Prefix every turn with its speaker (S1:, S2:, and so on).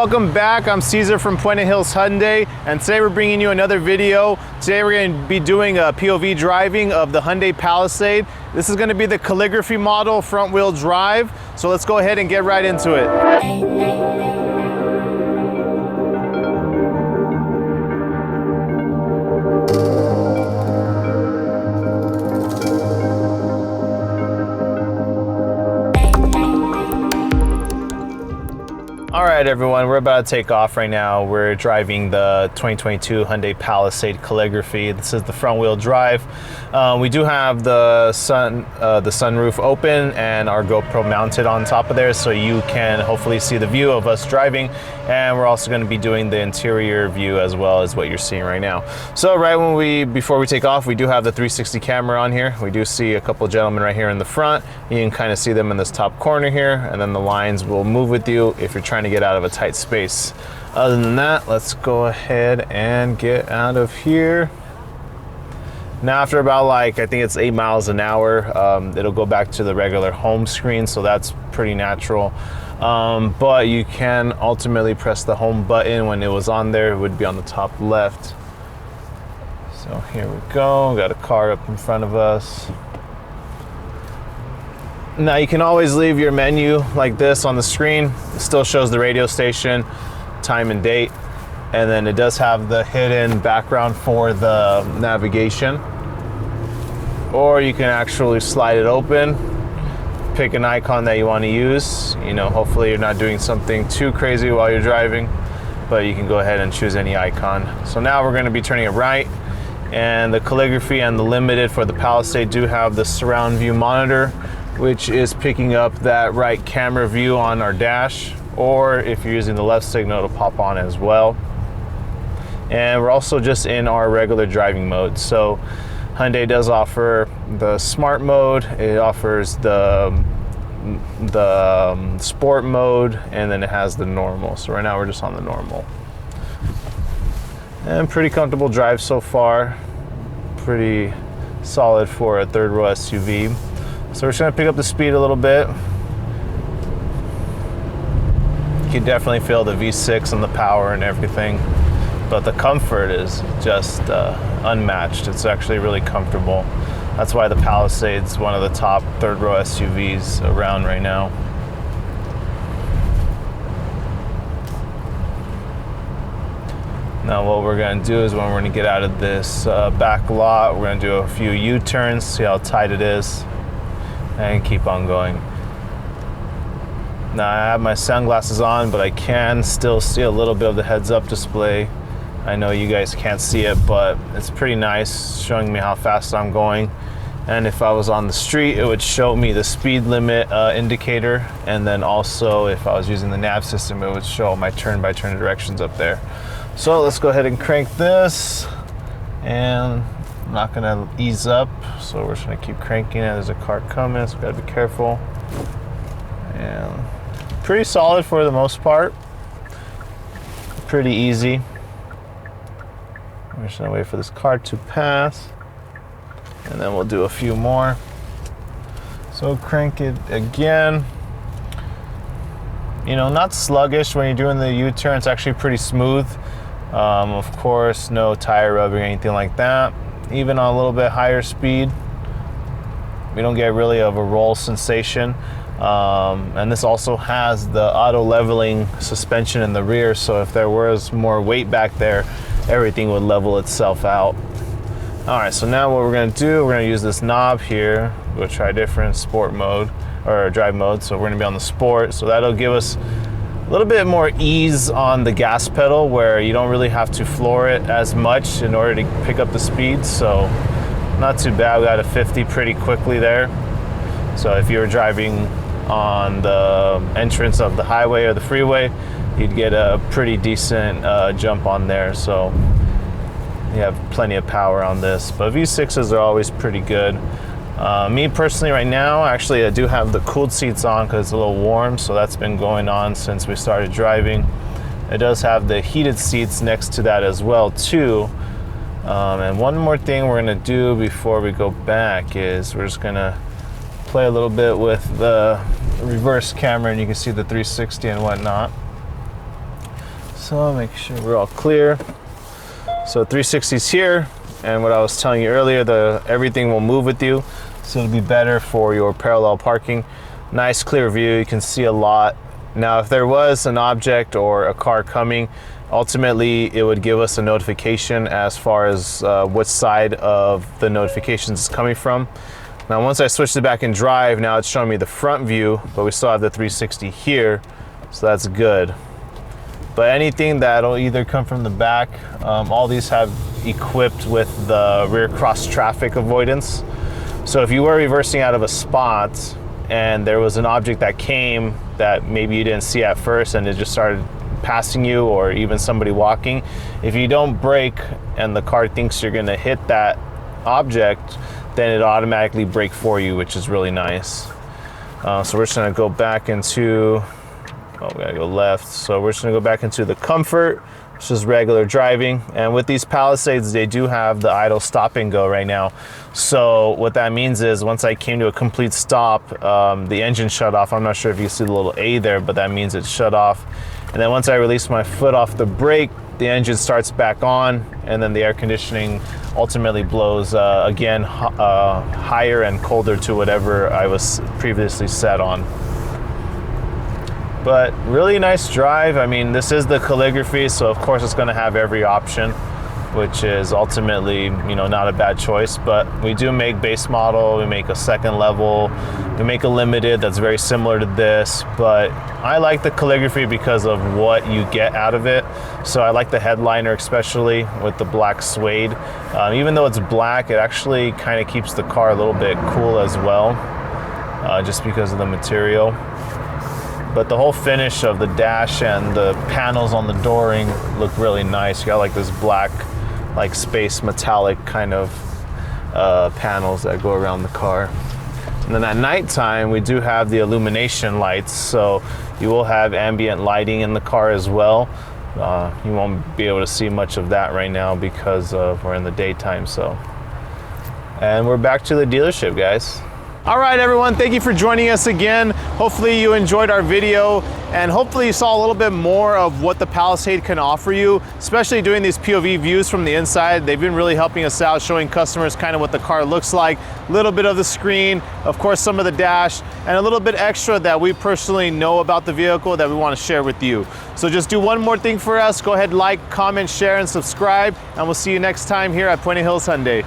S1: welcome back. I'm Caesar from Puente Hills Hyundai, and today we're bringing you another video. Today we're going to be doing a POV driving of the Hyundai Palisade. This is going to be the Calligraphy model, front wheel drive. So let's go ahead and get right into it. All right, everyone, we're about to take off right now. We're driving the 2022 Hyundai Palisade Calligraphy. This is the front wheel drive. We do have the sunroof open and our GoPro mounted on top of there, so you can hopefully see the view of us driving. And we're also going to be doing the interior view as well as what you're seeing right now. So before we take off, we do have the 360 camera on here. We do see a couple gentlemen right here in the front. You can kind of see them in this top corner here, and then the lines will move with you if you're trying to get out of a tight space. Other than that, let's go ahead and get out of here. Now after about I think it's 8 miles an hour, it'll go back to the regular home screen, so that's pretty natural. But you can ultimately press the home button. When it was on there, it would be on the top left. So here we go, got a car up in front of us. Now you can always leave your menu like this on the screen. It still shows the radio station, time and date, and then it does have the hidden background for the navigation. Or you can actually slide it open, pick an icon that you want to use. You know, hopefully you're not doing something too crazy while you're driving, but you can go ahead and choose any icon. So now we're going to be turning it right, and the Calligraphy and the Limited for the Palisade do have the surround view monitor, which is picking up that right camera view on our dash, or if you're using the left signal, it'll pop on as well. And we're also just in our regular driving mode. So Hyundai does offer the smart mode, it offers the sport mode, and then it has the normal. So right now we're just on the normal. And pretty comfortable drive so far. Pretty solid for a third row SUV. So we're just gonna pick up the speed a little bit. You can definitely feel the V6 and the power and everything, but the comfort is just unmatched. It's actually really comfortable. That's why the Palisade's one of the top third row SUVs around right now. Now what we're gonna do is when we're gonna get out of this back lot, we're gonna do a few U-turns, see how tight it is, and keep on going. Now I have my sunglasses on, but I can still see a little bit of the heads-up display. I know you guys can't see it, but it's pretty nice, showing me how fast I'm going. And if I was on the street, it would show me the speed limit indicator, and then also if I was using the nav system, it would show my turn-by-turn directions up there. So let's go ahead and crank this, and I'm not gonna ease up, so we're just gonna keep cranking it. There's a car coming, so we gotta be careful. And pretty solid for the most part. Pretty easy. We're just gonna wait for this car to pass, and then we'll do a few more. So crank it again. You know, not sluggish when you're doing the U-turn. It's actually pretty smooth. Of course, no tire rubbing or anything like that. Even on a little bit higher speed, we don't get really of a roll sensation. And this also has the auto leveling suspension in the rear, so if there was more weight back there, everything would level itself out. All right, so now what we're gonna do, we're gonna use this knob here. We'll try different sport mode or drive mode. So we're gonna be on the sport, so that'll give us a little bit more ease on the gas pedal, where you don't really have to floor it as much in order to pick up the speed. So not too bad. We got a 50 pretty quickly there. So if you were driving on the entrance of the highway or the freeway, you'd get a pretty decent jump on there. So you have plenty of power on this, but V6s are always pretty good. Me personally right now, actually I do have the cooled seats on because it's a little warm, so that's been going on since we started driving. It does have the heated seats next to that as well too. And one more thing we're gonna do before we go back is we're just gonna play a little bit with the reverse camera, and you can see the 360 and whatnot. So make sure we're all clear. So 360's here, and what I was telling you earlier, everything will move with you, so it'll be better for your parallel parking. Nice clear view, you can see a lot. Now if there was an object or a car coming, ultimately it would give us a notification as far as which side of the notifications is coming from. Now once I switched it back in drive, now it's showing me the front view, but we still have the 360 here, so that's good. But anything that'll either come from the back, all these have equipped with the rear cross traffic avoidance. So if you were reversing out of a spot and there was an object that came that maybe you didn't see at first and it just started passing you, or even somebody walking, if you don't brake and the car thinks you're gonna hit that object, then it automatically brake for you, which is really nice. So we're just gonna go back into, we gotta go left. So we're just gonna go back into the comfort, which is regular driving. And with these Palisades, they do have the idle stop and go right now. So what that means is once I came to a complete stop, the engine shut off. I'm not sure if you see the little A there, but that means it shut off. And then once I release my foot off the brake, the engine starts back on, and then the air conditioning ultimately blows again higher and colder to whatever I was previously set on. But really nice drive. I mean, this is the Calligraphy, so of course it's going to have every option, which is ultimately, you know, not a bad choice. But we do make base model, we make a second level, we make a limited that's very similar to this. But I like the Calligraphy because of what you get out of it. So I like the headliner, especially with the black suede. Even though it's black, it actually kind of keeps the car a little bit cool as well, just because of the material. But the whole finish of the dash and the panels on the dooring look really nice. You got like this black, like space metallic kind of panels that go around the car. And then at nighttime, we do have the illumination lights. So you will have ambient lighting in the car as well. You won't be able to see much of that right now because we're in the daytime. So, and we're back to the dealership, guys. All right, everyone, thank you for joining us again. Hopefully you enjoyed our video, and hopefully you saw a little bit more of what the Palisade can offer you, especially doing these POV views from the inside. They've been really helping us out, showing customers kind of what the car looks like, a little bit of the screen, of course some of the dash, and a little bit extra that we personally know about the vehicle that we want to share with you. So just do one more thing for us. Go ahead, like, comment, share, and subscribe, and we'll see you next time here at Puente Hills Hyundai.